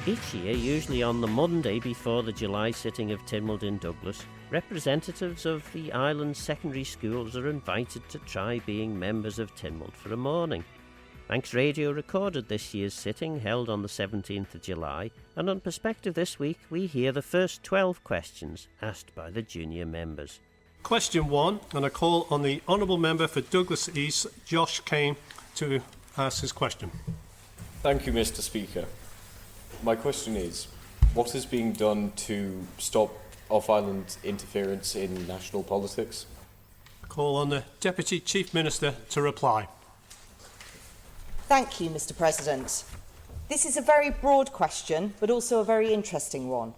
Each year, usually on the Monday before the July sitting of Tynwald in Douglas, representatives of the island's secondary schools are invited to try being members of Tynwald for a morning. Manx Radio recorded this year's sitting, held on the 17th of July, and on Perspective this week we hear the first 12 questions asked by the junior members. Question 1, and I call on the Honourable Member for Douglas East, Josh Kane, to ask his question. Thank you, Mr. Speaker. My question is, what is being done to stop off-island interference in national politics? I call on the Deputy Chief Minister to reply. Thank you, Mr. President. This is a very broad question, but also a very interesting one.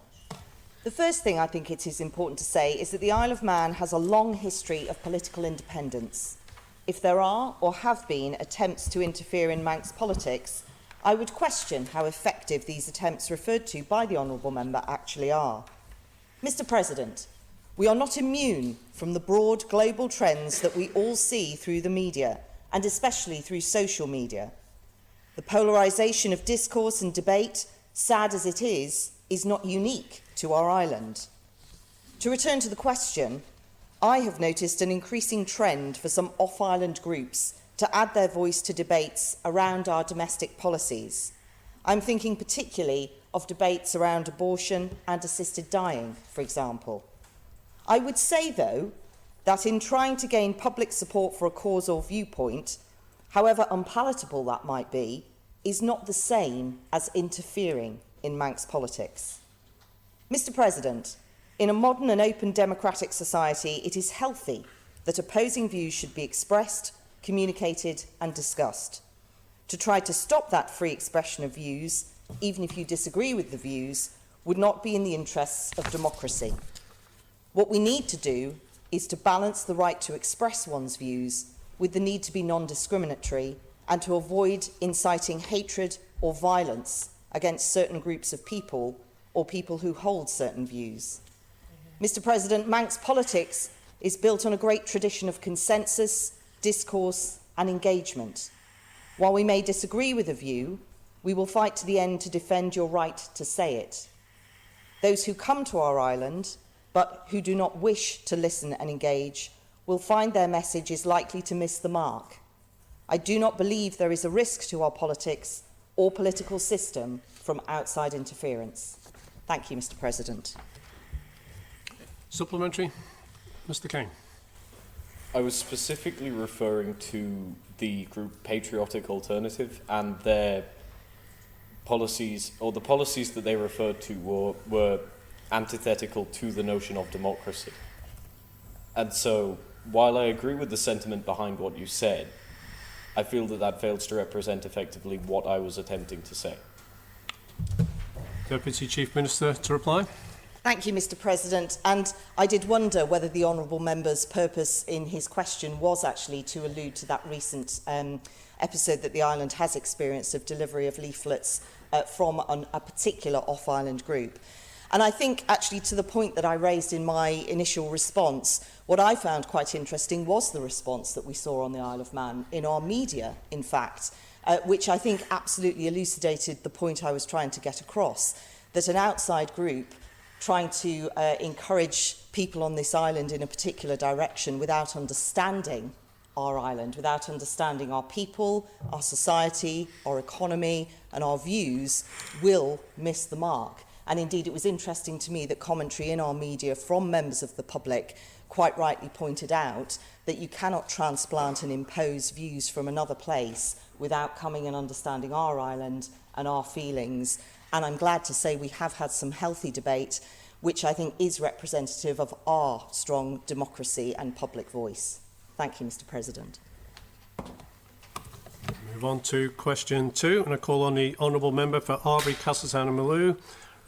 The first thing I think it is important to say is that the Isle of Man has a long history of political independence. If there are or have been attempts to interfere in Manx politics, I would question how effective these attempts referred to by the Honourable Member actually are. Mr. President, we are not immune from the broad global trends that we all see through the media, and especially through social media. The polarisation of discourse and debate, sad as it is not unique to our island. To return to the question, I have noticed an increasing trend for some off-island groups to add their voice to debates around our domestic policies. I'm thinking particularly of debates around abortion and assisted dying, for example. I would say, though, that in trying to gain public support for a cause or viewpoint, however unpalatable that might be, is not the same as interfering in Manx politics. Mr. President, in a modern and open democratic society, it is healthy that opposing views should be expressed, communicated and discussed. To try to stop that free expression of views, even if you disagree with the views, would not be in the interests of democracy. What we need to do is to balance the right to express one's views with the need to be non-discriminatory and to avoid inciting hatred or violence against certain groups of people or people who hold certain views. Mr. President, Manx politics is built on a great tradition of consensus, discourse and engagement. While we may disagree with a view, we will fight to the end to defend your right to say it. Those who come to our island, but who do not wish to listen and engage, will find their message is likely to miss the mark. I do not believe there is a risk to our politics or political system from outside interference. Thank you, Mr. President. Supplementary, Mr. Kane. I was specifically referring to the group Patriotic Alternative and their policies, or the policies that they referred to were antithetical to the notion of democracy. And so, while I agree with the sentiment behind what you said, I feel that that fails to represent effectively what I was attempting to say. Deputy Chief Minister to reply. Thank you, Mr. President. And I did wonder whether the Honourable Member's purpose in his question was actually to allude to that recent episode that the island has experienced of delivery of leaflets from a particular off-island group. And I think, actually, to the point that I raised in my initial response, what I found quite interesting was the response that we saw on the Isle of Man, in our media, in fact, which I think absolutely elucidated the point I was trying to get across, that an outside group trying to encourage people on this island in a particular direction without understanding our island, without understanding our people, our society, our economy and our views, will miss the mark. And indeed, it was interesting to me that commentary in our media from members of the public quite rightly pointed out that you cannot transplant and impose views from another place without coming and understanding our island and our feelings. And I'm glad to say we have had some healthy debate, which I think is representative of our strong democracy and public voice. Thank you, Mr. President. Move on to question 2, and I call on the Honourable Member for Arbury, Castletown and Maloo,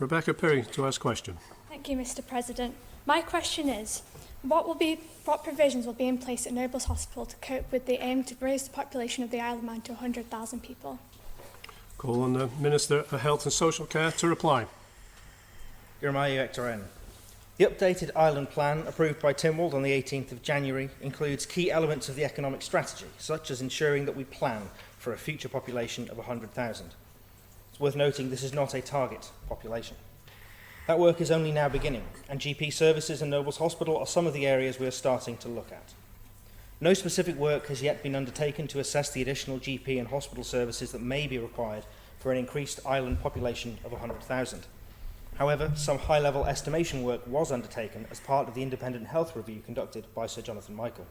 Rebecca Perry, to ask question. Thank you, Mr. President. My question is, what provisions will be in place at Nobles Hospital to cope with the aim to raise the population of the Isle of Man to 100,000 people? Call on the Minister for Health and Social Care to reply. The updated island plan, approved by Tynwald on the 18th of January, includes key elements of the economic strategy, such as ensuring that we plan for a future population of 100,000. It's worth noting this is not a target population. That work is only now beginning, and GP services and Nobles Hospital are some of the areas we are starting to look at. No specific work has yet been undertaken to assess the additional GP and hospital services that may be required for an increased island population of 100,000. However, some high-level estimation work was undertaken as part of the independent health review conducted by Sir Jonathan Michael.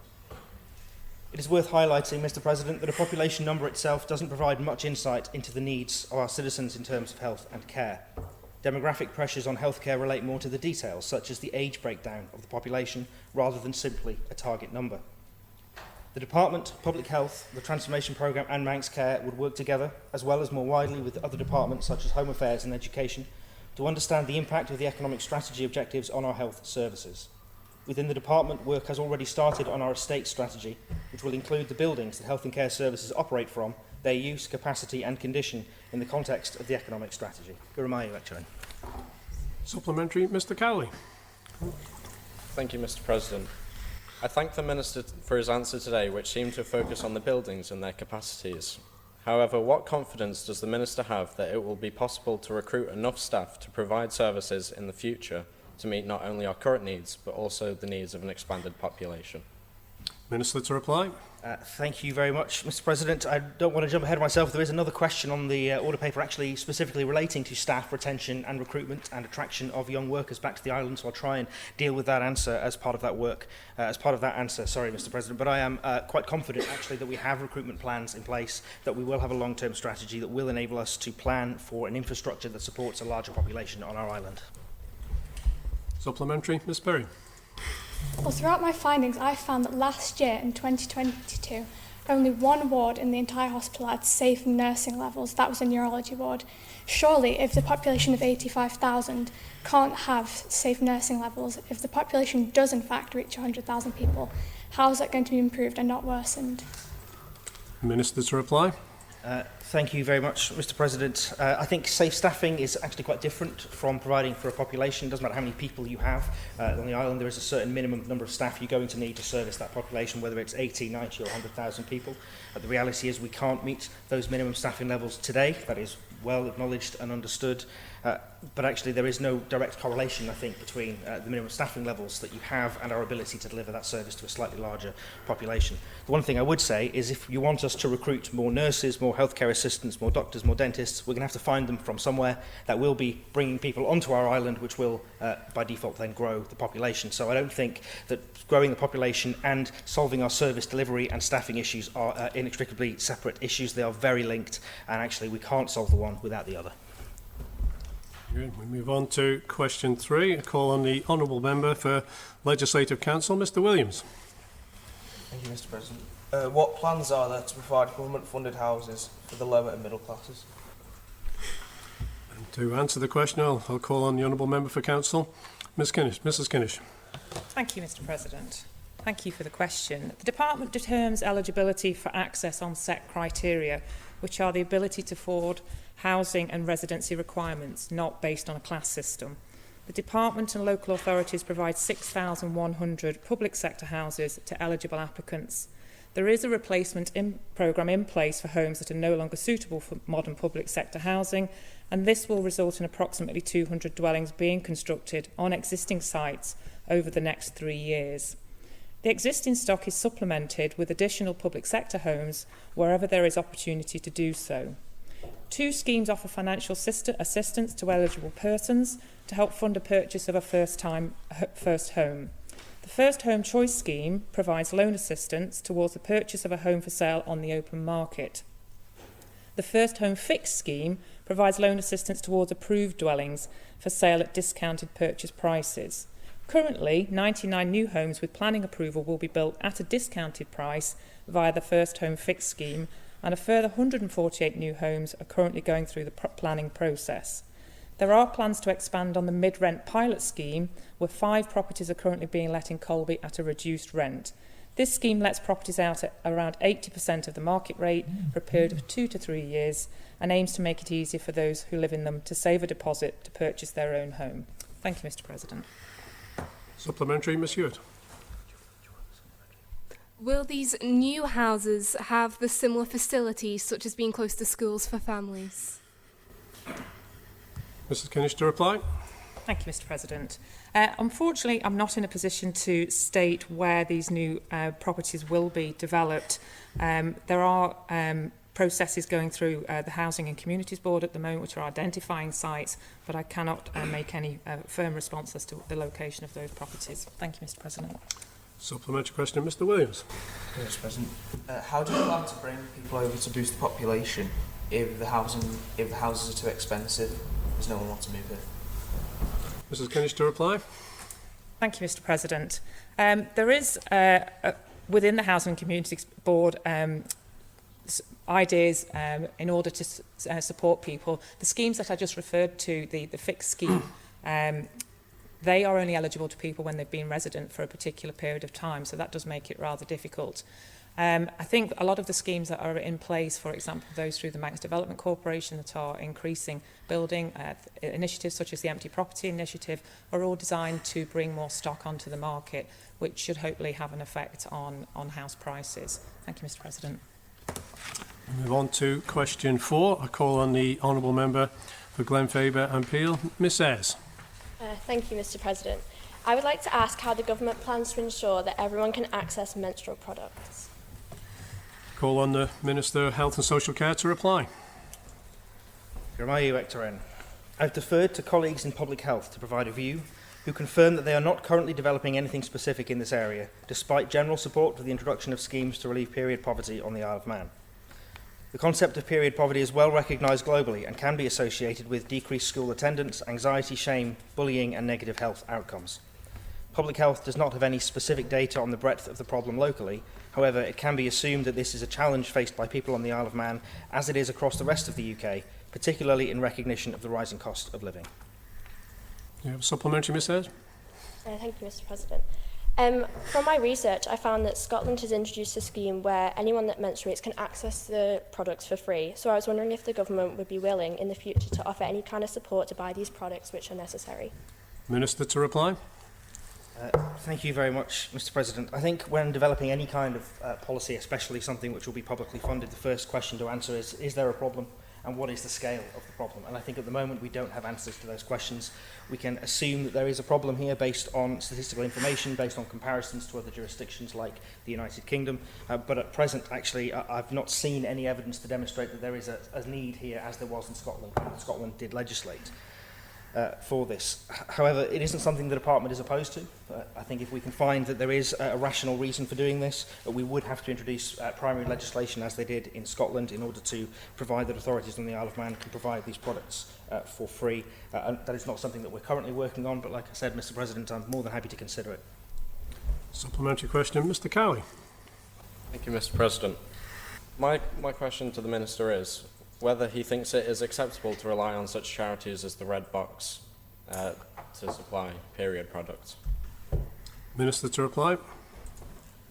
It is worth highlighting, Mr. President, that a population number itself doesn't provide much insight into the needs of our citizens in terms of health and care. Demographic pressures on healthcare relate more to the details, such as the age breakdown of the population, rather than simply a target number. The Department, Public Health, the Transformation Programme and Manx Care would work together, as well as more widely with other departments such as Home Affairs and Education, to understand the impact of the economic strategy objectives on our health services. Within the department, work has already started on our estate strategy, which will include the buildings that health and care services operate from, their use, capacity and condition in the context of the economic strategy. Guramayu, actually. Supplementary, Mr. Cowley. Thank you, Mr. President. I thank the Minister for his answer today, which seemed to focus on the buildings and their capacities. However, what confidence does the Minister have that it will be possible to recruit enough staff to provide services in the future to meet not only our current needs, but also the needs of an expanded population? Minister to reply. Thank you very much, Mr. President. I don't want to jump ahead of myself. There is another question on the order paper actually specifically relating to staff retention and recruitment and attraction of young workers back to the island, so I'll try and deal with that answer as part of that work, sorry, Mr. President. But I am quite confident actually that we have recruitment plans in place, that we will have a long-term strategy that will enable us to plan for an infrastructure that supports a larger population on our island. Supplementary, Ms. Perry. Well, throughout my findings, I found that last year, in 2022, only one ward in the entire hospital had safe nursing levels. That was a neurology ward. Surely, if the population of 85,000 can't have safe nursing levels, if the population does in fact reach 100,000 people, how is that going to be improved and not worsened? Minister to reply. Thank you very much, Mr. President. I think safe staffing is actually quite different from providing for a population. It doesn't matter how many people you have. On the island, there is a certain minimum number of staff you're going to need to service that population, whether it's 80, 90 or 100,000 people. The reality is we can't meet those minimum staffing levels today. That is well acknowledged and understood. But actually there is no direct correlation, I think, between the minimum staffing levels that you have and our ability to deliver that service to a slightly larger population. The one thing I would say is if you want us to recruit more nurses, more healthcare assistants, more doctors, more dentists, we're going to have to find them from somewhere. That will be bringing people onto our island, which will, by default, then grow the population. So I don't think that growing the population and solving our service delivery and staffing issues are inextricably separate issues. They are very linked, and actually we can't solve the one without the other. Good. We move on to question 3. A call on the Honourable Member for Legislative Council, Mr. Williams. Thank you, Mr. President. What plans are there to provide government-funded houses for the lower and middle classes? And to answer the question, I'll call on the Honourable Member for Council, Mrs. Kinnish. Thank you, Mr. President. Thank you for the question. The Department determines eligibility for access on set criteria, which are the ability to afford housing and residency requirements, not based on a class system. The Department and local authorities provide 6,100 public sector houses to eligible applicants. There is a replacement programme in place for homes that are no longer suitable for modern public sector housing, and this will result in approximately 200 dwellings being constructed on existing sites over the next 3 years. The existing stock is supplemented with additional public sector homes wherever there is opportunity to do so. 2 schemes offer financial assistance to eligible persons to help fund a purchase of a first home. The First Home Choice Scheme provides loan assistance towards the purchase of a home for sale on the open market. The First Home Fixed Scheme provides loan assistance towards approved dwellings for sale at discounted purchase prices. Currently, 99 new homes with planning approval will be built at a discounted price via the First Home Fixed Scheme, and a further 148 new homes are currently going through the planning process. There are plans to expand on the mid-rent pilot scheme, where 5 properties are currently being let in Colby at a reduced rent. This scheme lets properties out at around 80% of the market rate for a period of 2 to 3 years and aims to make it easier for those who live in them to save a deposit to purchase their own home. Thank you, Mr. President. Supplementary, Ms. Hewitt. Will these new houses have the similar facilities, such as being close to schools for families? Mrs Kinnish to reply. Thank you, Mr President. Unfortunately, I'm not in a position to state where these new properties will be developed. There are processes going through the Housing and Communities Board at the moment which are identifying sites, but I cannot make any firm response as to the location of those properties. Thank you, Mr President. Supplementary question, Mr Williams. Mr. President, how do you plan to bring people over to boost the population if the houses are too expensive? Does no one want to move here? Mrs Kinnish to reply. Thank you, Mr President. There is, within the Housing and Communities Board, ideas in order to support people. The schemes that I just referred to, the fixed scheme, they are only eligible to people when they've been resident for a particular period of time, so that does make it rather difficult. I think a lot of the schemes that are in place, for example, those through the Manx Development Corporation that are increasing building initiatives such as the Empty Property Initiative, are all designed to bring more stock onto the market, which should hopefully have an effect on house prices. Thank you, Mr President. We move on to question 4. I call on the honourable member for Glenfaber and Peel, Miss Ayres. Thank you, Mr President. I would like to ask how the government plans to ensure that everyone can access menstrual products. Call on the Minister of Health and Social Care to reply. I've deferred to colleagues in public health to provide a view who confirm that they are not currently developing anything specific in this area, despite general support for the introduction of schemes to relieve period poverty on the Isle of Man. The concept of period poverty is well recognised globally and can be associated with decreased school attendance, anxiety, shame, bullying and negative health outcomes. Public health does not have any specific data on the breadth of the problem locally. However, it can be assumed that this is a challenge faced by people on the Isle of Man, as it is across the rest of the UK, particularly in recognition of the rising cost of living. You have a supplementary, Miss Ayres? Thank you, Mr President. From my research, I found that Scotland has introduced a scheme where anyone that menstruates can access the products for free. So I was wondering if the government would be willing in the future to offer any kind of support to buy these products which are necessary. Minister to reply. Thank you very much, Mr President. I think when developing any kind of policy, especially something which will be publicly funded, the first question to answer is there a problem and what is the scale of the problem? And I think at the moment we don't have answers to those questions. We can assume that there is a problem here based on statistical information, based on comparisons to other jurisdictions like the United Kingdom. But at present, actually, I've not seen any evidence to demonstrate that there is a need here as there was in Scotland. Scotland did legislate for this. However, it isn't something the Department is opposed to. I think if we can find that there is a rational reason for doing this, we would have to introduce primary legislation as they did in Scotland in order to provide that authorities on the Isle of Man can provide these products for free. And that is not something that we're currently working on, but like I said, Mr President, I'm more than happy to consider it. Supplementary question, Mr Cowie. Thank you, Mr President. My question to the Minister is whether he thinks it is acceptable to rely on such charities as the Red Box to supply period products. Minister to reply.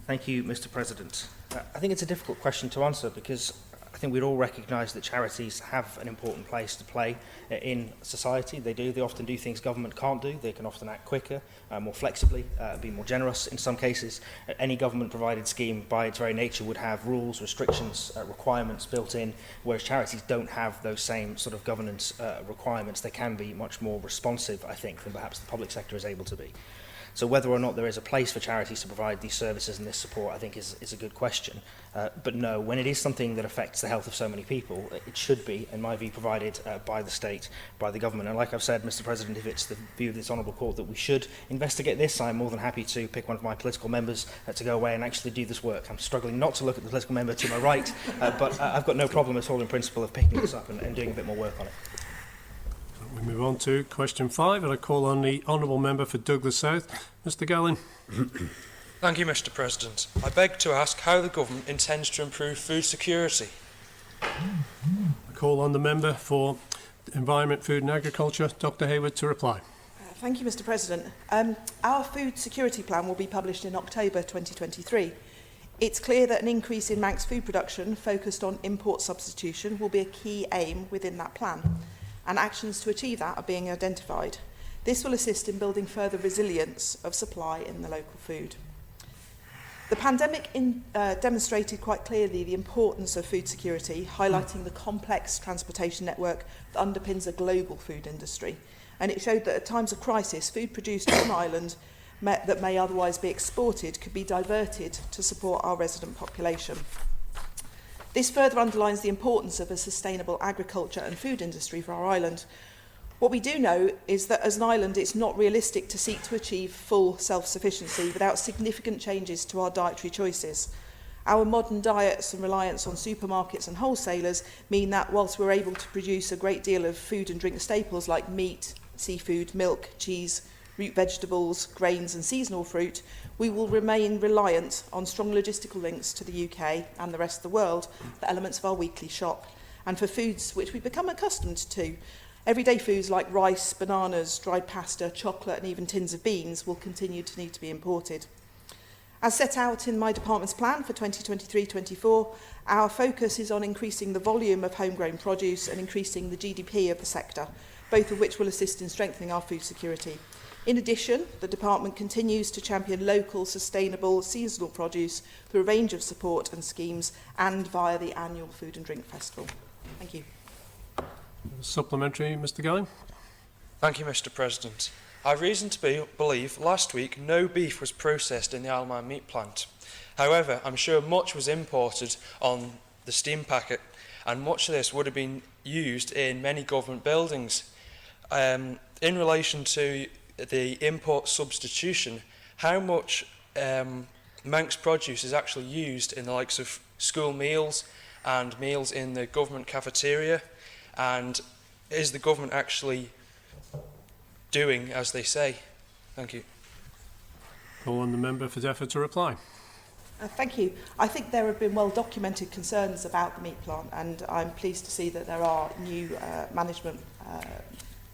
Thank you, Mr President. I think it's a difficult question to answer because I think we'd all recognise that charities have an important place to play in society. They do. They often do things government can't do. They can often act quicker, more flexibly, be more generous in some cases. Any government-provided scheme, by its very nature, would have rules, restrictions, requirements built in, whereas charities don't have those same sort of governance requirements. They can be much more responsive, I think, than perhaps the public sector is able to be. So whether or not there is a place for charities to provide these services and this support, I think is a good question. But no, when it is something that affects the health of so many people, it should be, in my view, provided by the state, by the government. And like I've said, Mr President, if it's the view of this honourable court that we should investigate this, I'm more than happy to pick one of my political members to go away and actually do this work. I'm struggling not to look at the political member to my right, but I've got no problem at all in principle of picking this up and doing a bit more work on it. We move on to question 5, and I call on the honourable member for Douglas South, Mr Gallin. Thank you, Mr President. I beg to ask how the government intends to improve food security. I call on the member for Environment, Food and Agriculture, Dr Hayward, to reply. Thank you, Mr President. Our food security plan will be published in October 2023. It's clear that an increase in Manx food production focused on import substitution will be a key aim within that plan, and actions to achieve that are being identified. This will assist in building further resilience of supply in the local food. The pandemic demonstrated quite clearly the importance of food security, highlighting the complex transportation network that underpins a global food industry. And it showed that at times of crisis, food produced on Ireland that may otherwise be exported could be diverted to support our resident population. This further underlines the importance of a sustainable agriculture and food industry for our island. What we do know is that as an island, it's not realistic to seek to achieve full self-sufficiency without significant changes to our dietary choices. Our modern diets and reliance on supermarkets and wholesalers mean that whilst we're able to produce a great deal of food and drink staples like meat, seafood, milk, cheese, root vegetables, grains and seasonal fruit, we will remain reliant on strong logistical links to the UK and the rest of the world for elements of our weekly shop, and for foods which we've become accustomed to. Everyday foods like rice, bananas, dried pasta, chocolate and even tins of beans will continue to need to be imported. As set out in my department's plan for 2023-24, our focus is on increasing the volume of homegrown produce and increasing the GDP of the sector, both of which will assist in strengthening our food security. In addition, the department continues to champion local, sustainable, seasonal produce through a range of support and schemes and via the annual Food and Drink Festival. Thank you. Supplementary, Mr. Gelling. Thank you, Mr. President. I have reason to believe last week no beef was processed in the Isle of Man meat plant. However, I'm sure much was imported on the steam packet, and much of this would have been used in many government buildings. In relation to the import substitution, how much Manx produce is actually used in the likes of school meals and meals in the government cafeteria? And is the government actually doing as they say? Thank you. Call on the member for Defra to reply. Thank you. I think there have been well-documented concerns about the meat plant, and I'm pleased to see that there are new management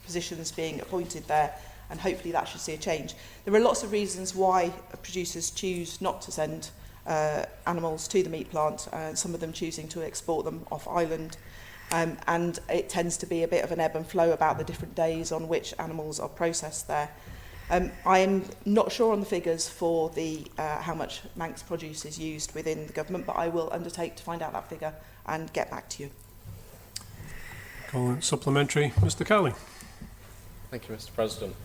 positions being appointed there, and hopefully that should see a change. There are lots of reasons why producers choose not to send animals to the meat plant, some of them choosing to export them off island. And it tends to be a bit of an ebb and flow about the different days on which animals are processed there. I am not sure on the figures for the how much Manx produce is used within the government, but I will undertake to find out that figure and get back to you. Call it supplementary, Mr. Cowley. Thank you, Mr. President.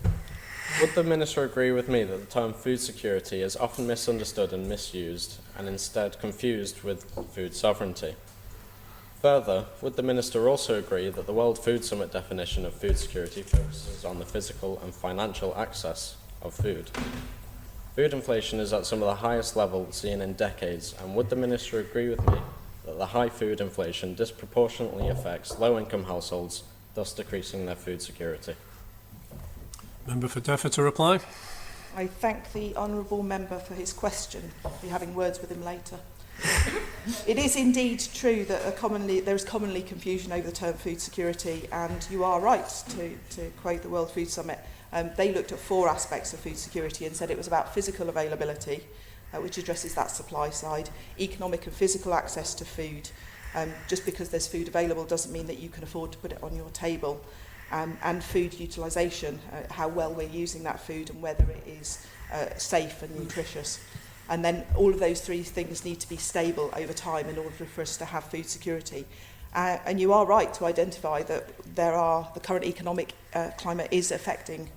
Would the Minister agree with me that the term food security is often misunderstood and misused, and instead confused with food sovereignty? Further, would the Minister also agree that the World Food Summit definition of food security focuses on the physical and financial access of food? Food inflation is at some of the highest levels seen in decades, and would the Minister agree with me that the high food inflation disproportionately affects low-income households, thus decreasing their food security? Member for Defra to reply. I thank the honourable member for his question. I'll be having words with him later. It is indeed true that there is commonly confusion over the term food security, and you are right to quote the World Food Summit. They looked at 4 aspects of food security and said it was about physical availability, which addresses that supply side, economic and physical access to food. Just because there's food available doesn't mean that you can afford to put it on your table. And food utilisation, how well we're using that food and whether it is safe and nutritious. And then all of those 3 things need to be stable over time in order for us to have food security. And you are right to identify that the current economic climate is affecting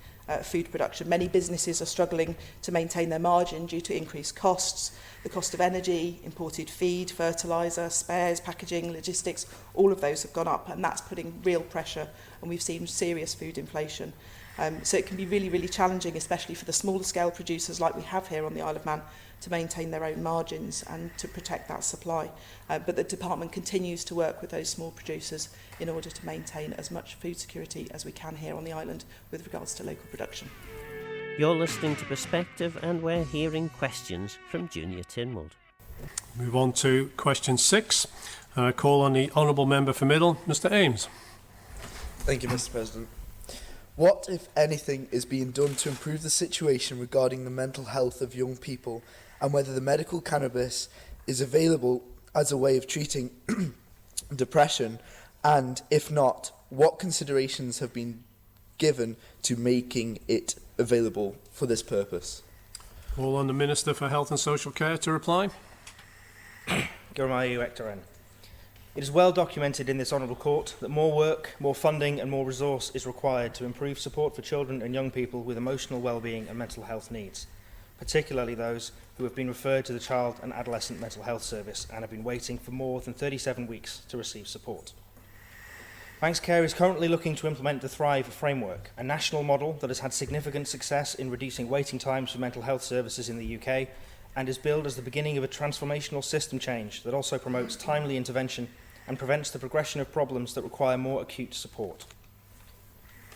food production. Many businesses are struggling to maintain their margin due to increased costs, the cost of energy, imported feed, fertiliser, spares, packaging, logistics, all of those have gone up, and that's putting real pressure, and we've seen serious food inflation. So it can be really, really challenging, especially for the smaller scale producers like we have here on the Isle of Man, to maintain their own margins and to protect that supply. But the department continues to work with those small producers in order to maintain as much food security as we can here on the island with regards to local production. You're listening to Perspective, and we're hearing questions from Junior Tynwald. Move on to question 6. Call on the honourable member for Middle, Mr. Ames. Thank you, Mr. President. What, if anything, is being done to improve the situation regarding the mental health of young people, and whether the medical cannabis is available as a way of treating depression, and if not, what considerations have been given to making it available for this purpose? Call on the Minister for Health and Social Care to reply. It is well documented in this Honourable Court that more work, more funding and more resource is required to improve support for children and young people with emotional well-being and mental health needs, particularly those who have been referred to the Child and Adolescent Mental Health Service and have been waiting for more than 37 weeks to receive support. Manx Care is currently looking to implement the Thrive framework, a national model that has had significant success in reducing waiting times for mental health services in the UK and is billed as the beginning of a transformational system change that also promotes timely intervention and prevents the progression of problems that require more acute support.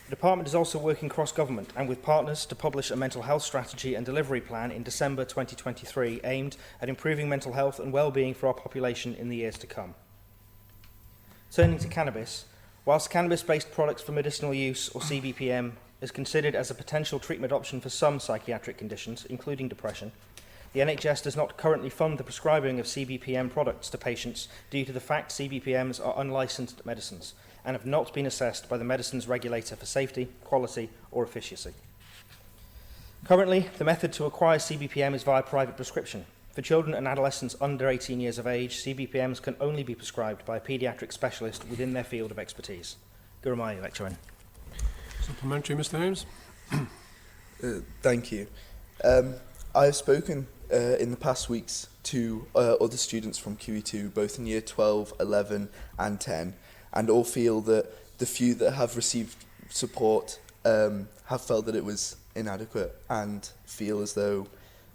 The Department is also working cross-government and with partners to publish a mental health strategy and delivery plan in December 2023 aimed at improving mental health and well-being for our population in the years to come. Turning to cannabis, whilst cannabis-based products for medicinal use, or CBPM, is considered as a potential treatment option for some psychiatric conditions, including depression, the NHS does not currently fund the prescribing of CBPM products to patients due to the fact CBPMs are unlicensed medicines and have not been assessed by the medicines regulator for safety, quality or efficacy. Currently, the method to acquire CBPM is via private prescription. For children and adolescents under 18 years of age, CBPMs can only be prescribed by a paediatric specialist within their field of expertise. Gurumai, lecturer. Supplementary, Mr. Ames. Thank you. I have spoken in the past weeks to other students from QE2, both in year 12, 11 and 10, and all feel that the few that have received support have felt that it was inadequate and feel as though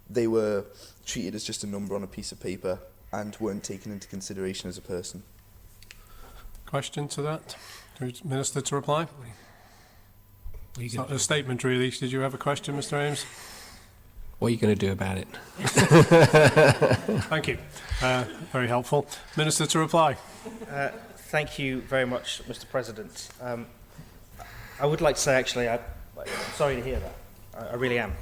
they were treated as just a number on a piece of paper and weren't taken into consideration as a person. Question to that? Minister to reply? It's not a statement really. Did you have a question, Mr. Ames? What are you going to do about it? Thank you. Very helpful. Minister to reply. Thank you very much, Mr. President. I would like to say, actually, I'm sorry to hear that. I really am.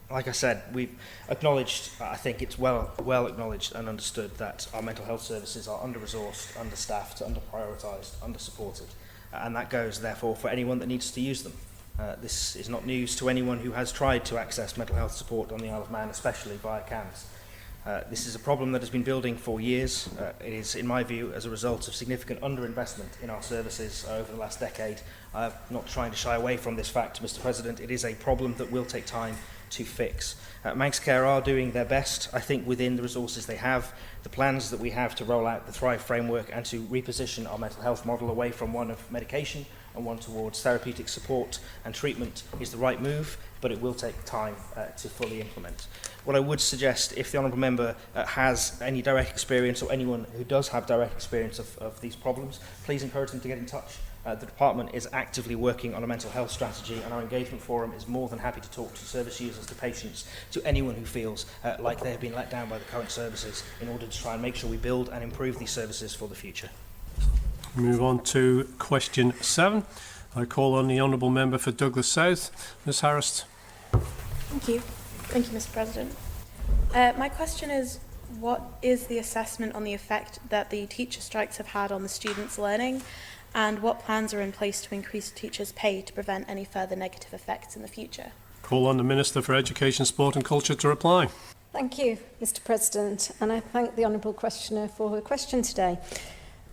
Like I said, we've acknowledged, I think it's well acknowledged and understood that our mental health services are under-resourced, understaffed, under-prioritised, under-supported. And that goes, therefore, for anyone that needs to use them. This is not news to anyone who has tried to access mental health support on the Isle of Man, especially via CAMHS. This is a problem that has been building for years. It is, in my view, as a result of significant underinvestment in our services over the last decade. I'm not trying to shy away from this fact, Mr. President. It is a problem that will take time to fix. Manx Care are doing their best, I think, within the resources they have, the plans that we have to roll out the Thrive framework and to reposition our mental health model away from one of medication and one towards therapeutic support and treatment is the right move, but it will take time to fully implement. What I would suggest, if the Honourable Member has any direct experience or anyone who does have direct experience of these problems, please encourage them to get in touch. The Department is actively working on a mental health strategy and our engagement forum is more than happy to talk to service users, to patients, to anyone who feels like they have been let down by the current services in order to try and make sure we build and improve these services for the future. Move on to question 7. I call on the Honourable Member for Douglas South. Ms Harris. Thank you. Thank you, Mr. President. My question is, what is the assessment on the effect that the teacher strikes have had on the students' learning, and what plans are in place to increase teachers' pay to prevent any further negative effects in the future? Call on the Minister for Education, Sport and Culture to reply. Thank you, Mr. President, and I thank the Honourable Questioner for her question today.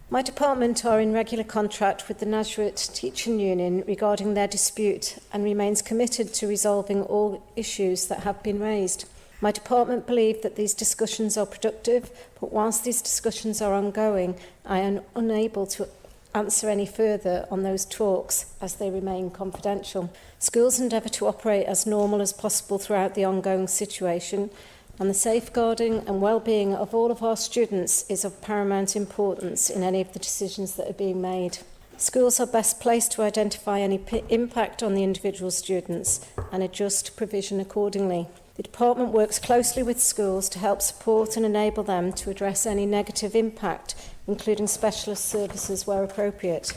My department are in regular contact with the Nazareth Teaching Union regarding their dispute and remains committed to resolving all issues that have been raised. My department believe that these discussions are productive, but whilst these discussions are ongoing, I am unable to answer any further on those talks as they remain confidential. Schools endeavour to operate as normal as possible throughout the ongoing situation, and the safeguarding and well-being of all of our students is of paramount importance in any of the decisions that are being made. Schools are best placed to identify any impact on the individual students and adjust provision accordingly. The department works closely with schools to help support and enable them to address any negative impact, including specialist services where appropriate.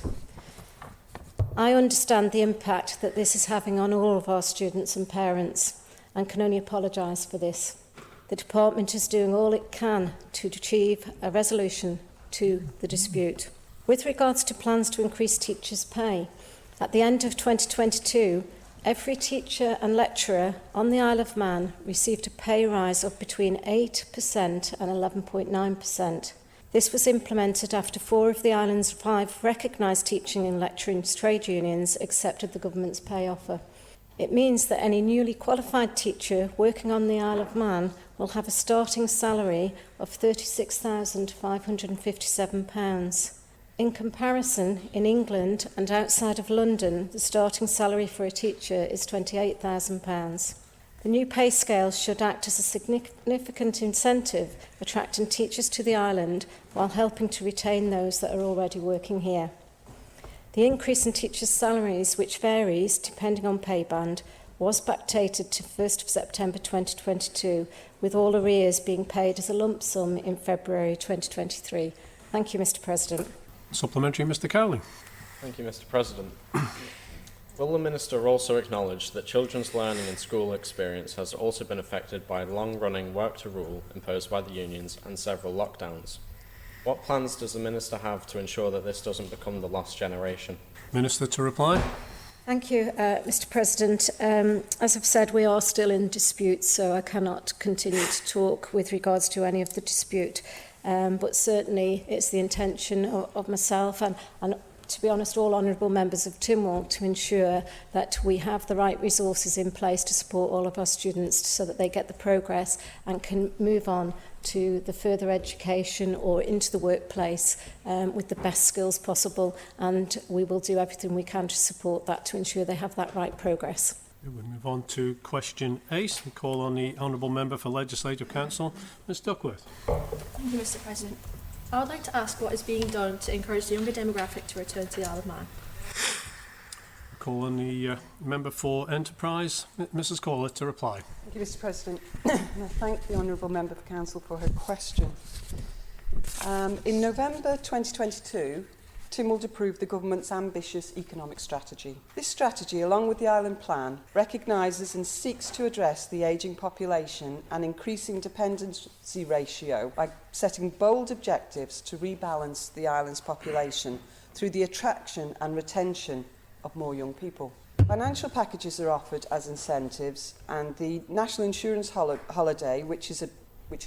I understand the impact that this is having on all of our students and parents and can only apologise for this. The department is doing all it can to achieve a resolution to the dispute. With regards to plans to increase teachers' pay, at the end of 2022, every teacher and lecturer on the Isle of Man received a pay rise of between 8% and 11.9%. This was implemented after 4 of the island's 5 recognised teaching and lecturing trade unions accepted the government's pay offer. It means that any newly qualified teacher working on the Isle of Man will have a starting salary of £36,557. In comparison, in England and outside of London, the starting salary for a teacher is £28,000. The new pay scale should act as a significant incentive, attracting teachers to the island while helping to retain those that are already working here. The increase in teachers' salaries, which varies depending on pay band, was backdated to 1st of September 2022, with all arrears being paid as a lump sum in February 2023. Thank you, Mr. President. Supplementary, Mr. Cowley. Thank you, Mr. President. Will the Minister also acknowledge that children's learning and school experience has also been affected by long-running work to rule imposed by the unions and several lockdowns? What plans does the Minister have to ensure that this doesn't become the lost generation? Minister to reply. Thank you, Mr. President. As I've said, we are still in dispute, so I cannot continue to talk with regards to any of the dispute. But certainly it's the intention of myself and to be honest, all honourable members of Tynwald to ensure that we have the right resources in place to support all of our students so that they get the progress and can move on to the further education or into the workplace with the best skills possible, and we will do everything we can to support that to ensure they have that right progress. We'll move on to question 8. We call on the Honourable Member for Legislative Council, Ms Duckworth. Thank you, Mr. President. I would like to ask what is being done to encourage the younger demographic to return to the Isle of Man. Call on the Member for Enterprise, Mrs Corlett, to reply. Thank you, Mr. President. And I thank the Honourable Member for Council for her question. In November 2022, Tynwald approved the government's ambitious economic strategy. This strategy, along with the Island Plan, recognises and seeks to address the ageing population and increasing dependency ratio by setting bold objectives to rebalance the island's population through the attraction and retention of more young people. Financial packages are offered as incentives, and the National Insurance Holiday, which is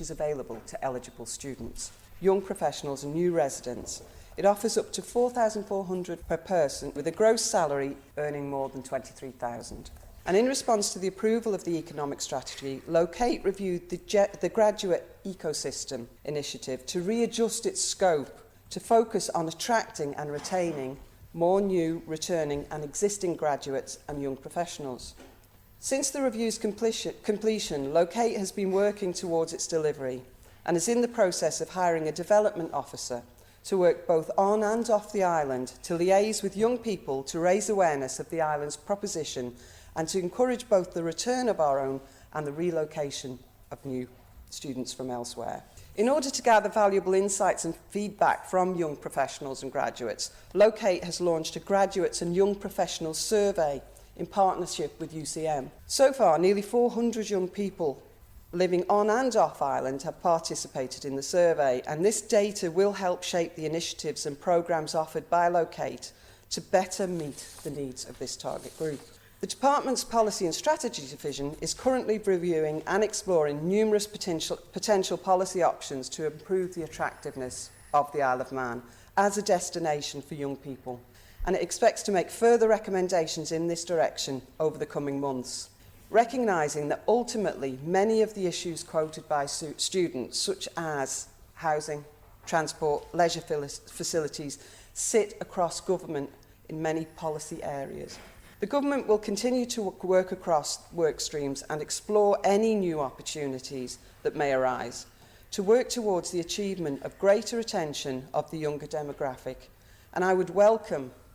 available to eligible students, young professionals and new residents. It offers up to $4,400 per person with a gross salary earning more than $23,000. And in response to the approval of the economic strategy, Locate reviewed the Graduate Ecosystem Initiative to readjust its scope to focus on attracting and retaining more new, returning and existing graduates and young professionals. Since the review's completion, Locate has been working towards its delivery and is in the process of hiring a development officer to work both on and off the island to liaise with young people to raise awareness of the island's proposition and to encourage both the return of our own and the relocation of new students from elsewhere. In order to gather valuable insights and feedback from young professionals and graduates, Locate has launched a graduates and young professionals survey in partnership with UCM. So far, nearly 400 young people living on and off island have participated in the survey, and this data will help shape the initiatives and programmes offered by Locate to better meet the needs of this target group. The Department's Policy and Strategy Division is currently reviewing and exploring numerous potential policy options to improve the attractiveness of the Isle of Man as a destination for young people, and it expects to make further recommendations in this direction over the coming months, recognising that ultimately many of the issues quoted by students, such as housing, transport, leisure facilities, sit across government in many policy areas. The government will continue to work across work streams and explore any new opportunities that may arise to work towards the achievement of greater retention of the younger demographic. And I would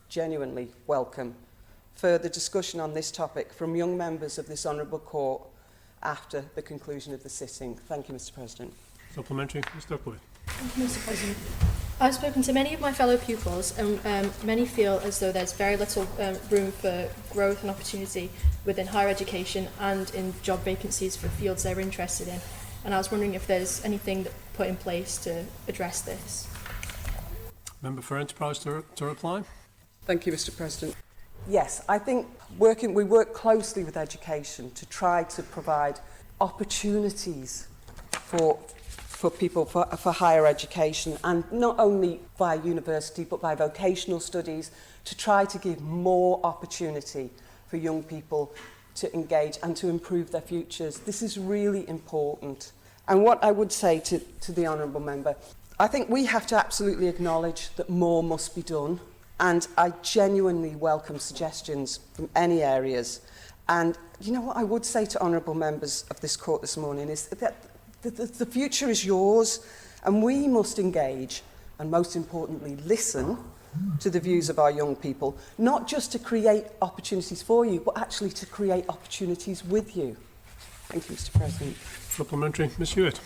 genuinely welcome, further discussion on this topic from young members of this Honourable Court after the conclusion of the sitting. Thank you, Mr. President. Supplementary, Ms Duckworth. Thank you, Mr. President. I've spoken to many of my fellow pupils, and many feel as though there's very little room for growth and opportunity within higher education and in job vacancies for fields they're interested in. And I was wondering if there's anything put in place to address this. Member for Enterprise to reply. Thank you, Mr. President. Yes, I think we work closely with education to try to provide opportunities for people for higher education, and not only by university but by vocational studies, to try to give more opportunity for young people to engage and to improve their futures. This is really important. And what I would say to the Honourable Member, I think we have to absolutely acknowledge that more must be done, and I genuinely welcome suggestions from any areas. And you know what I would say to honourable members of this court this morning is that the future is yours, and we must engage and, most importantly, listen to the views of our young people, not just to create opportunities for you, but actually to create opportunities with you. Thank you, Mr. President. Supplementary, Ms. Hewitt.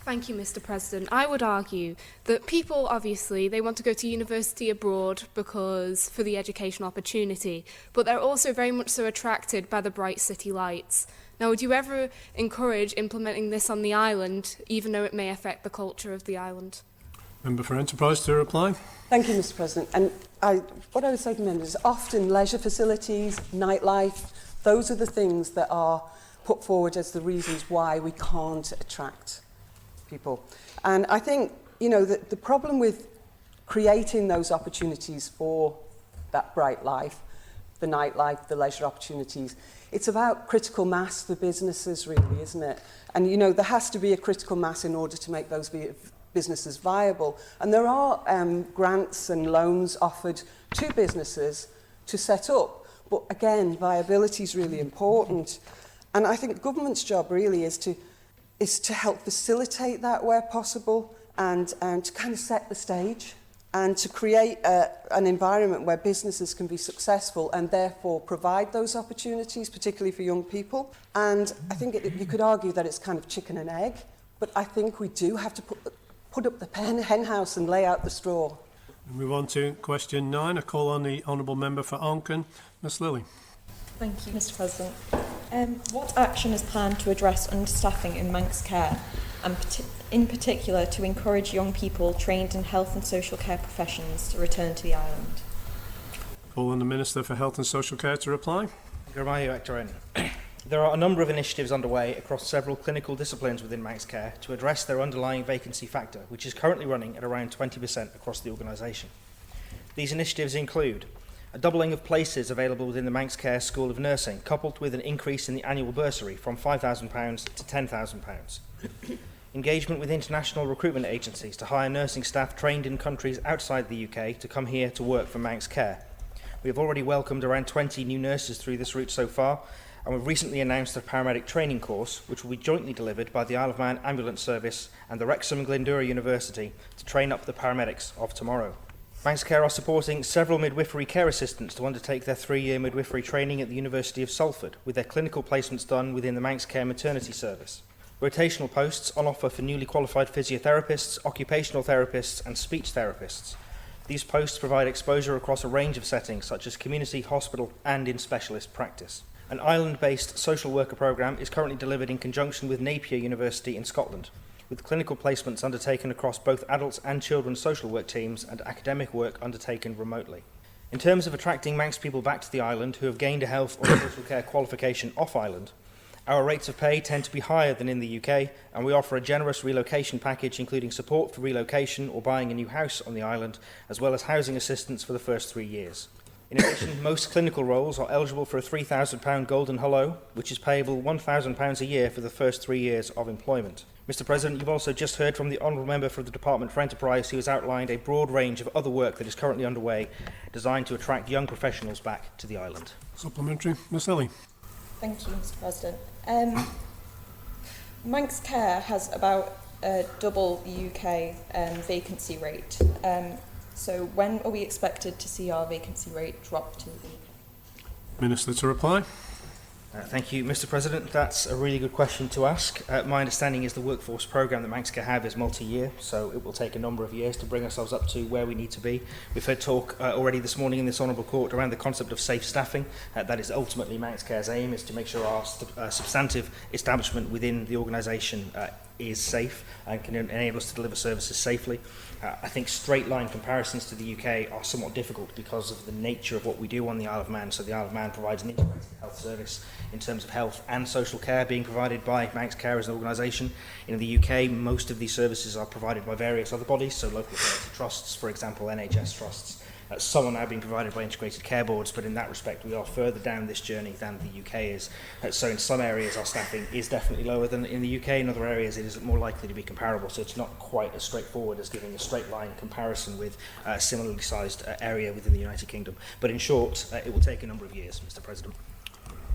Thank you, Mr. President. I would argue that people, obviously, they want to go to university abroad because for the educational opportunity, but they're also very much so attracted by the bright city lights. Now, would you ever encourage implementing this on the island, even though it may affect the culture of the island? Member for Enterprise to reply. Thank you, Mr. President. And what I would say to members is often leisure facilities, nightlife, those are the things that are put forward as the reasons why we can't attract people. And I think, you know, that the problem with creating those opportunities for that bright life, the nightlife, the leisure opportunities, it's about critical mass for businesses, really, isn't it? And, you know, there has to be a critical mass in order to make those businesses viable. And there are grants and loans offered to businesses to set up. But again, viability is really important. And I think government's job really is to help facilitate that where possible, and to kind of set the stage and to create an environment where businesses can be successful and therefore provide those opportunities, particularly for young people. And I think you could argue that it's kind of chicken and egg, but I think we do have to put up the hen house and lay out the straw. We move on to question 9. A call on the Honourable Member for Onken, Ms Lilly. Thank you, Mr. President. What action is planned to address understaffing in Manx care, and in particular to encourage young people trained in health and social care professions to return to the island? Call on the Minister for Health and Social Care to reply. There are a number of initiatives underway across several clinical disciplines within Manx Care to address their underlying vacancy factor, which is currently running at around 20% across the organisation. These initiatives include a doubling of places available within the Manx Care School of Nursing, coupled with an increase in the annual bursary from £5,000 to £10,000. Engagement with international recruitment agencies to hire nursing staff trained in countries outside the UK to come here to work for Manx Care. We have already welcomed around 20 new nurses through this route so far, and we've recently announced a paramedic training course, which will be jointly delivered by the Isle of Man Ambulance Service and the Wrexham and Glendura University to train up the paramedics of tomorrow. Manx Care are supporting several midwifery care assistants to undertake their 3-year midwifery training at the University of Salford, with their clinical placements done within the Manx Care Maternity Service. Rotational posts on offer for newly qualified physiotherapists, occupational therapists and speech therapists. These posts provide exposure across a range of settings such as community, hospital and in specialist practice. An island-based social worker programme is currently delivered in conjunction with Napier University in Scotland, with clinical placements undertaken across both adults and children's social work teams and academic work undertaken remotely. In terms of attracting Manx people back to the island who have gained a health or social care qualification off-island, our rates of pay tend to be higher than in the UK, and we offer a generous relocation package including support for relocation or buying a new house on the island, as well as housing assistance for the first 3 years. In addition, most clinical roles are eligible for a £3,000 golden hello, which is payable £1,000 a year for the first 3 years of employment. Mr. President, you've also just heard from the Honourable Member for the Department for Enterprise, who has outlined a broad range of other work that is currently underway designed to attract young professionals back to the island. Supplementary, Ms Lilly. Thank you, Mr. President. Manx Care has about double the UK vacancy rate. So when are we expected to see our vacancy rate drop to? Minister to reply. Thank you, Mr. President. That's a really good question to ask. My understanding is the workforce programme that Manx Care have is multi-year, so it will take a number of years to bring ourselves up to where we need to be. We've heard talk already this morning in this Honourable Court around the concept of safe staffing. That is ultimately Manx Care's aim, is to make sure our substantive establishment within the organisation is safe and can enable us to deliver services safely. I think straight line comparisons to the UK are somewhat difficult because of the nature of what we do on the Isle of Man. So the Isle of Man provides an integrated health service in terms of health and social care being provided by Manx Care as an organisation. In the UK, most of these services are provided by various other bodies, so local authority trusts, for example, NHS trusts. Some are now being provided by integrated care boards, but in that respect we are further down this journey than the UK is. So in some areas our staffing is definitely lower than in the UK, in other areas it is more likely to be comparable, so it's not quite as straightforward as giving a straight line comparison with a similarly sized area within the United Kingdom. But in short, it will take a number of years, Mr. President.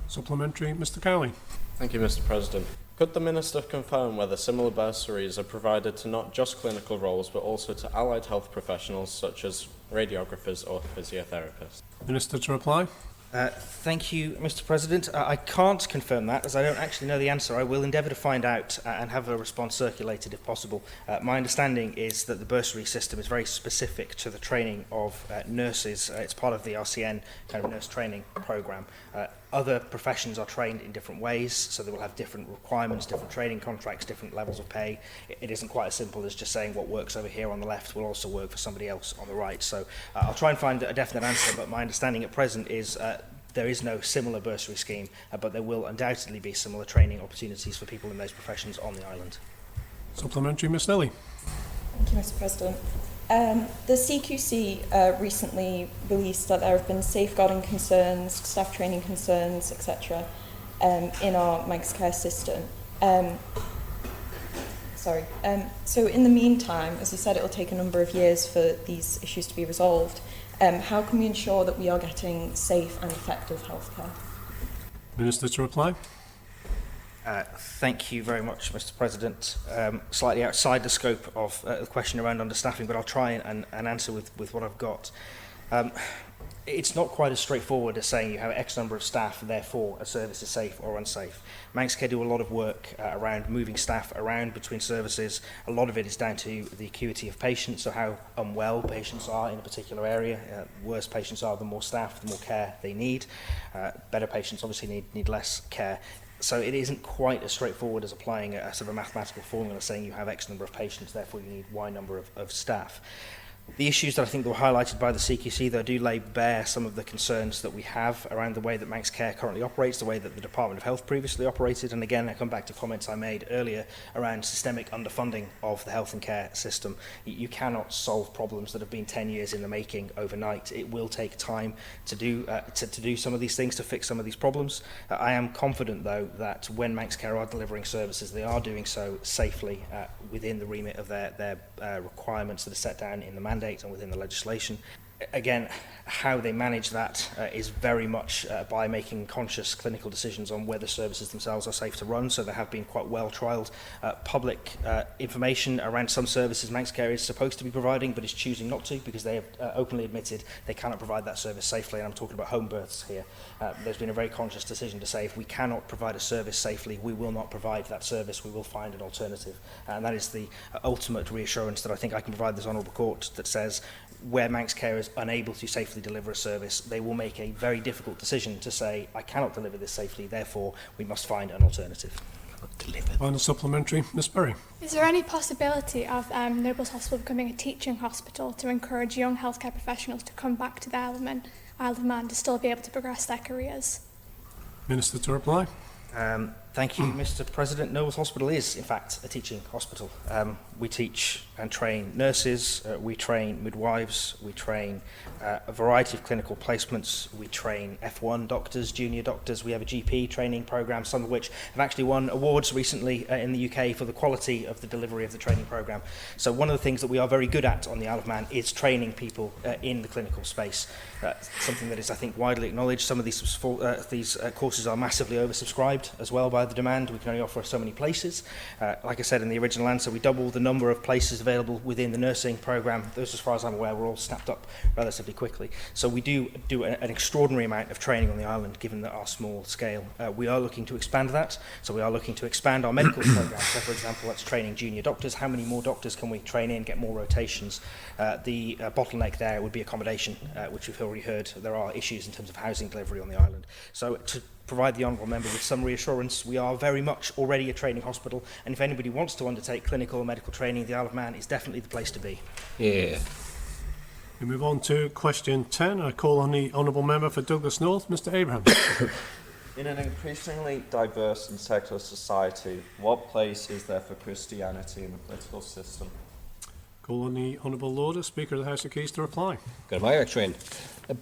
Supplementary, Mr. Cowley. Thank you, Mr. President. Could the Minister confirm whether similar bursaries are provided to not just clinical roles but also to allied health professionals such as radiographers or physiotherapists? Minister to reply. Thank you, Mr. President. I can't confirm that as I don't actually know the answer. I will endeavour to find out and have a response circulated if possible. My understanding is that the bursary system is very specific to the training of nurses. It's part of the RCN kind of nurse training programme. Other professions are trained in different ways, so they will have different requirements, different training contracts, different levels of pay. It isn't quite as simple as just saying what works over here on the left will also work for somebody else on the right. So I'll try and find a definite answer, but my understanding at present is there is no similar bursary scheme, but there will undoubtedly be similar training opportunities for people in those professions on the island. Supplementary, Ms. Lilly. Thank you, Mr. President. The CQC recently released that there have been safeguarding concerns, staff training concerns, etc. In our Manx Care system. So in the meantime, as you said, it will take a number of years for these issues to be resolved. How can we ensure that we are getting safe and effective healthcare? Minister to reply. Thank you very much, Mr. President. Slightly outside the scope of the question around understaffing, but I'll try and answer with what I've got. It's not quite as straightforward as saying you have X number of staff, therefore a service is safe or unsafe. Manx Care do a lot of work around moving staff around between services. A lot of it is down to the acuity of patients, so how unwell patients are in a particular area. Worse patients are, the more staff, the more care they need. Better patients obviously need less care. So it isn't quite as straightforward as applying a sort of a mathematical formula saying you have X number of patients, therefore you need Y number of staff. The issues that I think were highlighted by the CQC, though, do lay bare some of the concerns that we have around the way that Manx Care currently operates, the way that the Department of Health previously operated, and again I come back to comments I made earlier around systemic underfunding of the health and care system. You cannot solve problems that have been 10 years in the making overnight. It will take time to do some of these things, to fix some of these problems. I am confident, though, that when Manx Care are delivering services, they are doing so safely within the remit of their requirements that are set down in the mandate and within the legislation. Again, how they manage that is very much by making conscious clinical decisions on whether services themselves are safe to run. So there have been quite well trialled public information around some services Manx Care is supposed to be providing but is choosing not to because they have openly admitted they cannot provide that service safely, and I'm talking about home births here. There's been a very conscious decision to say if we cannot provide a service safely, we will not provide that service, we will find an alternative. And that is the ultimate reassurance that I think I can provide this Honourable Court, that says where Manx Care is unable to safely deliver a service, they will make a very difficult decision to say, I cannot deliver this safely, therefore we must find an alternative. Final supplementary, Ms. Berry. Is there any possibility of Nobles Hospital becoming a teaching hospital to encourage young healthcare professionals to come back to the Isle of Man to still be able to progress their careers? Minister to reply. Thank you, Mr. President. Nobles Hospital is, in fact, a teaching hospital. We teach and train nurses, we train midwives, we train a variety of clinical placements, we train F1 doctors, junior doctors, we have a GP training programme, some of which have actually won awards recently in the UK for the quality of the delivery of the training programme. So one of the things that we are very good at on the Isle of Man is training people in the clinical space. Something that is, I think, widely acknowledged. Some of these courses are massively oversubscribed as well by the demand. We can only offer so many places. Like I said in the original answer, we doubled the number of places available within the nursing programme. Those, as far as I'm aware, were all snapped up relatively quickly. So we do an extraordinary amount of training on the island, given that our small scale. We are looking to expand that. So we are looking to expand our medical programme. So, for example, that's training junior doctors. How many more doctors can we train in, get more rotations? The bottleneck there would be accommodation, which we've already heard. There are issues in terms of housing delivery on the island. So to provide the Honourable Member with some reassurance. We are very much already a training hospital, and if anybody wants to undertake clinical or medical training, the Isle of Man is definitely the place to be. Yeah. We move on to question 10. I call on the Honourable Member for Douglas North, Mr Abraham. In an increasingly diverse and secular society, what place is there for Christianity in the political system? Call on the Honourable Lord, Speaker of the House of Keys, to reply. Go to my train.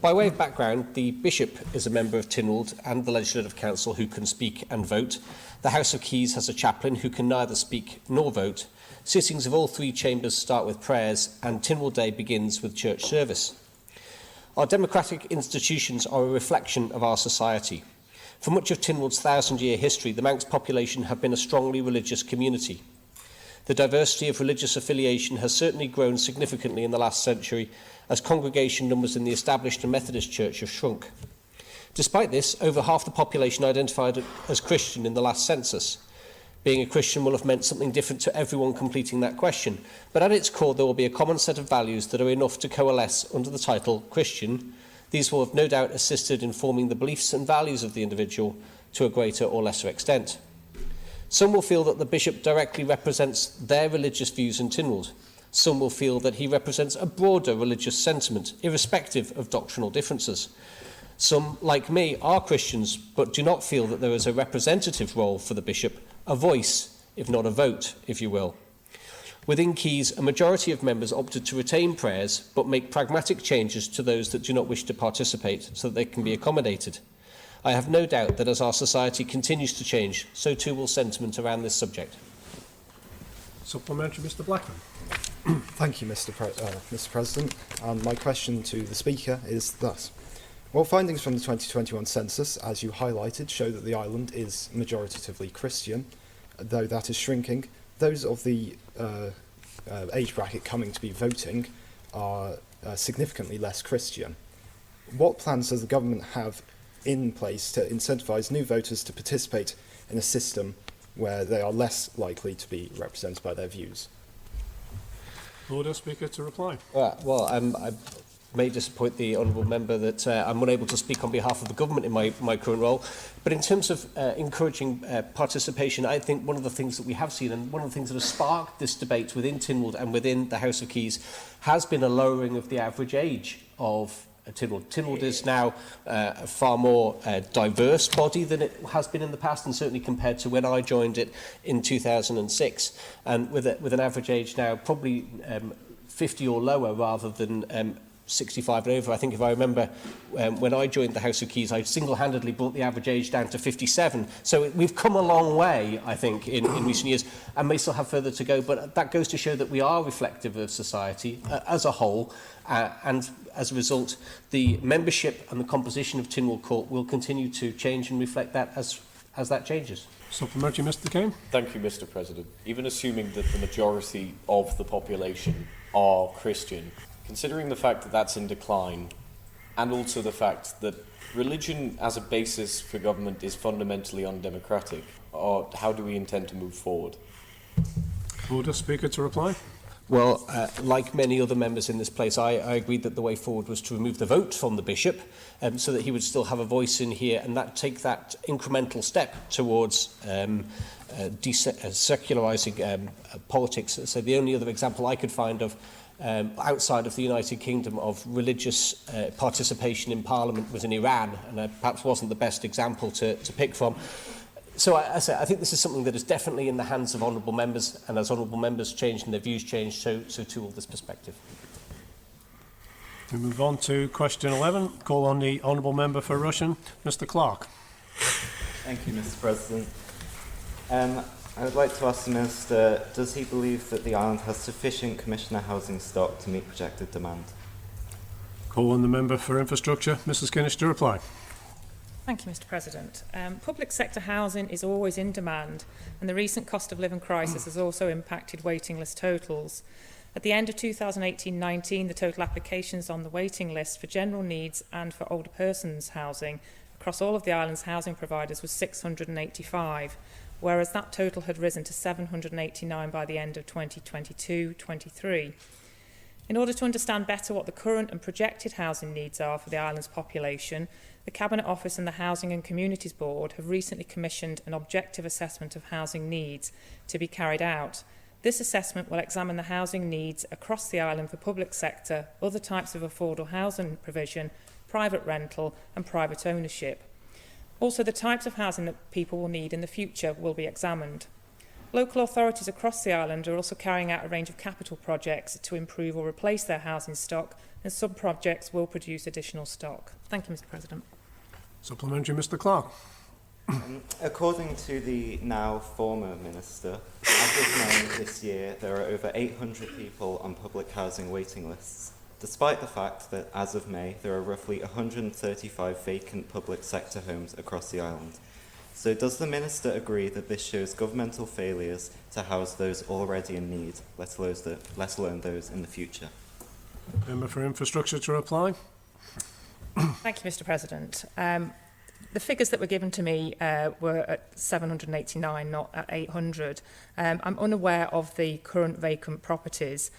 By way of background, the Bishop is a member of Tynwald and the Legislative Council who can speak and vote. The House of Keys has a chaplain who can neither speak nor vote. Sittings of all three chambers start with prayers, and Tynwald Day begins with church service. Our democratic institutions are a reflection of our society. For much of Tynwald's 1,000-year history, the Manx population have been a strongly religious community. The diversity of religious affiliation has certainly grown significantly in the last century, as congregation numbers in the established and Methodist Church have shrunk. Despite this, over half the population identified as Christian in the last census. Being a Christian will have meant something different to everyone completing that question, but at its core there will be a common set of values that are enough to coalesce under the title Christian. These will have no doubt assisted in forming the beliefs and values of the individual to a greater or lesser extent. Some will feel that the Bishop directly represents their religious views in Tynwald. Some will feel that he represents a broader religious sentiment, irrespective of doctrinal differences. Some, like me, are Christians, but do not feel that there is a representative role for the Bishop, a voice, if not a vote, if you will. Within Keys, a majority of members opted to retain prayers, but make pragmatic changes to those that do not wish to participate, so that they can be accommodated. I have no doubt that as our society continues to change, so too will sentiment around this subject. Supplementary, Mr Blackman. Thank you, Mr President. And my question to the Speaker is thus. Well, findings from the 2021 census, as you highlighted, show that the island is majoritatively Christian, though that is shrinking. Those of the age bracket coming to be voting are significantly less Christian. What plans does the government have in place to incentivise new voters to participate in a system where they are less likely to be represented by their views? Order, Speaker, to reply. I may disappoint the Honourable Member that I'm unable to speak on behalf of the government in my current role. But in terms of encouraging participation, I think one of the things that we have seen, and one of the things that has sparked this debate within Tynwald and within the House of Keys, has been a lowering of the average age of Tynwald. Tynwald is now a far more diverse body than it has been in the past, and certainly compared to when I joined it in 2006, and with an average age now probably 50 or lower rather than 65 and over. I think if I remember when I joined the House of Keys, I single-handedly brought the average age down to 57. So we've come a long way, I think, in recent years, and may still have further to go, but that goes to show that we are reflective of society as a whole, and as a result, the membership and the composition of Tynwald Court will continue to change and reflect that as that changes. Supplementary, Mr Kane. Thank you, Mr President. Even assuming that the majority of the population are Christian, considering the fact that that's in decline, and also the fact that religion as a basis for government is fundamentally undemocratic, how do we intend to move forward? Order, Speaker, to reply. Well, like many other members in this place, I agreed that the way forward was to remove the vote from the Bishop, so that he would still have a voice in here, and take that incremental step towards secularising politics. So the only other example I could find of outside of the United Kingdom of religious participation in Parliament was in Iran, and perhaps wasn't the best example to pick from. So I think this is something that is definitely in the hands of honourable members, and as honourable members change and their views change, so too will this perspective. We move on to question 11. Call on the honourable member for Russian, Mr Clark. Thank you, Mr President. I would like to ask the Minister, does he believe that the island has sufficient commissioner housing stock to meet projected demand? Call on the member for Infrastructure, Mrs Kinnish, to reply. Thank you, Mr President. Public sector housing is always in demand, and the recent cost of living crisis has also impacted waiting list totals. At the end of 2018-19, the total applications on the waiting list for general needs and for older persons housing across all of the island's housing providers was 685, whereas that total had risen to 789 by the end of 2022-23. In order to understand better what the current and projected housing needs are for the island's population, The Cabinet Office and the Housing and Communities Board have recently commissioned an objective assessment of housing needs to be carried out. This assessment will examine the housing needs across the island for public sector, other types of affordable housing provision, private rental and private ownership. Also, the types of housing that people will need in the future will be examined. Local authorities across the island are also carrying out a range of capital projects to improve or replace their housing stock, and some projects will produce additional stock. Thank you, Mr. President. Supplementary, Mr. Clark. According to the now former Minister, as of May this year, there are over 800 people on public housing waiting lists, despite the fact that as of May, there are roughly 135 vacant public sector homes across the island. So does the Minister agree that this shows governmental failures to house those already in need, let alone those in the future? Member for Infrastructure to reply. Thank you, Mr. President. The figures that were given to me were at 789, not at 800. I'm unaware of the current vacant properties.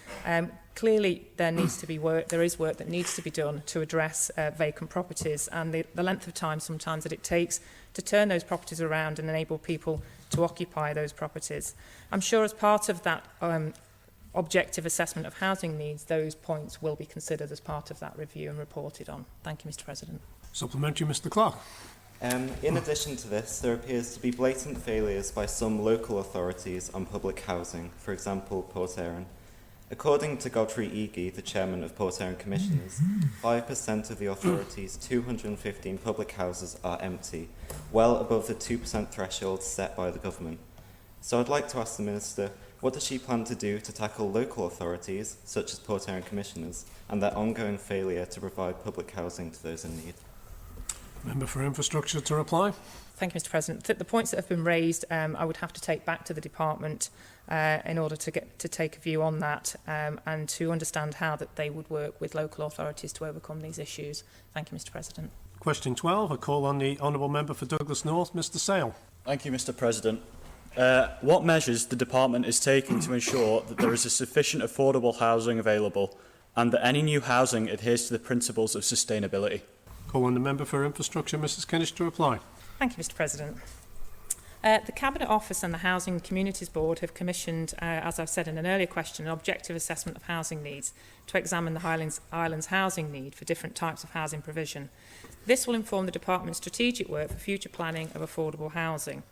Clearly, there needs to be work. There is work that needs to be done to address vacant properties, and the length of time sometimes that it takes to turn those properties around and enable people to occupy those properties. I'm sure as part of that objective assessment of housing needs, those points will be considered as part of that review and reported on. Thank you, Mr. President. Supplementary, Mr. Clark. In addition to this, there appears to be blatant failures by some local authorities on public housing, for example, Port Erin. According to Godfrey Egie, the chairman of Port Erin Commissioners, 5% of the authority's 215 public houses are empty, well above the 2% threshold set by the government. So I'd like to ask the Minister, what does she plan to do to tackle local authorities, such as Port Erin Commissioners, and their ongoing failure to provide public housing to those in need? Member for Infrastructure to reply. Thank you, Mr. President. The points that have been raised, I would have to take back to the department in order to take a view on that and to understand how that they would work with local authorities to overcome these issues. Thank you, Mr. President. Question 12, a call on the Honourable Member for Douglas North, Mr. Sale. Thank you, Mr. President. What measures the department is taking to ensure that there is a sufficient affordable housing available and that any new housing adheres to the principles of sustainability? Call on the Member for Infrastructure, Mrs. Kinnish, to reply. Thank you, Mr. President. The Cabinet Office and the Housing and Communities Board have commissioned, as I've said in an earlier question, an objective assessment of housing needs to examine the island's housing need for different types of housing provision. This will inform the department's strategic work for future planning of affordable housing.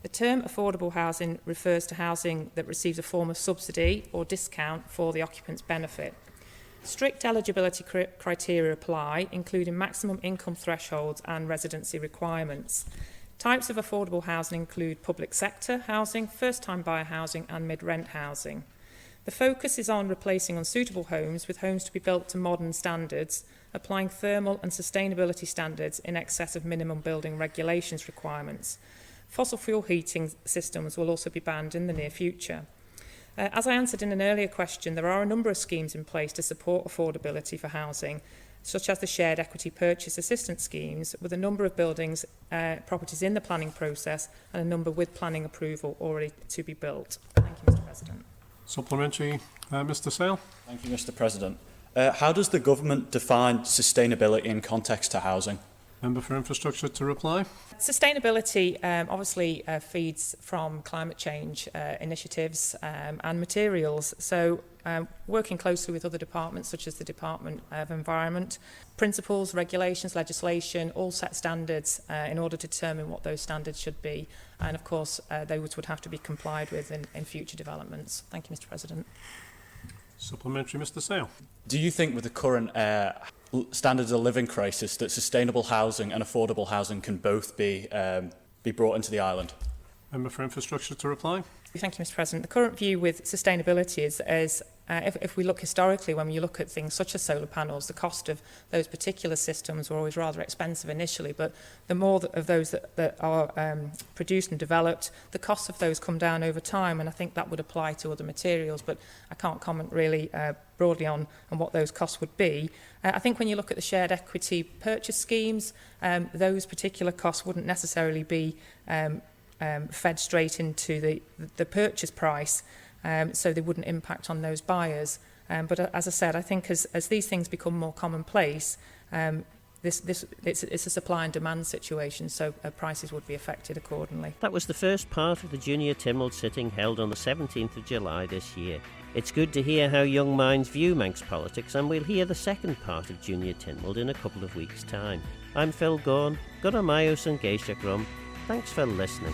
The term affordable housing refers to housing that receives a form of subsidy or discount for the occupant's benefit. Strict eligibility criteria apply, including maximum income thresholds and residency requirements. Types of affordable housing include public sector housing, first-time buyer housing and mid-rent housing. The focus is on replacing unsuitable homes with homes to be built to modern standards, applying thermal and sustainability standards in excess of minimum building regulations requirements. Fossil fuel heating systems will also be banned in the near future. As I answered in an earlier question, there are a number of schemes in place to support affordability for housing, such as the shared equity purchase assistance schemes, with a number of buildings, properties in the planning process and a number with planning approval already to be built. Thank you, Mr. President. Supplementary, Mr. Sale. Thank you, Mr. President. How does the government define sustainability in context to housing? Member for Infrastructure to reply. Sustainability obviously feeds from climate change initiatives and materials. So working closely with other departments such as the Department of Environment, principles, regulations, legislation, all set standards in order to determine what those standards should be. And of course, those would have to be complied with in future developments. Thank you, Mr. President. Supplementary, Mr. Sale. Do you think with the current standards of living crisis that sustainable housing and affordable housing can both be brought into the island? Member for Infrastructure to reply. Thank you, Mr. President. The current view with sustainability is if we look historically, when you look at things such as solar panels, the cost of those particular systems were always rather expensive initially, but the more of those that are produced and developed, the costs of those come down over time, and I think that would apply to other materials, but I can't comment really broadly on what those costs would be. I think when you look at the shared equity purchase schemes, those particular costs wouldn't necessarily be fed straight into the purchase price, so they wouldn't impact on those buyers. But as I said, I think as these things become more commonplace, it's a supply and demand situation, so prices would be affected accordingly. That was the first part of the Junior Tynwald sitting held on the 17th of July this year. It's good to hear how young minds view Manx politics, and we'll hear the second part of Junior Tynwald in a couple of weeks' time. I'm Phil Gorn, Gunnar Mayus and Geisha Grum. Thanks for listening.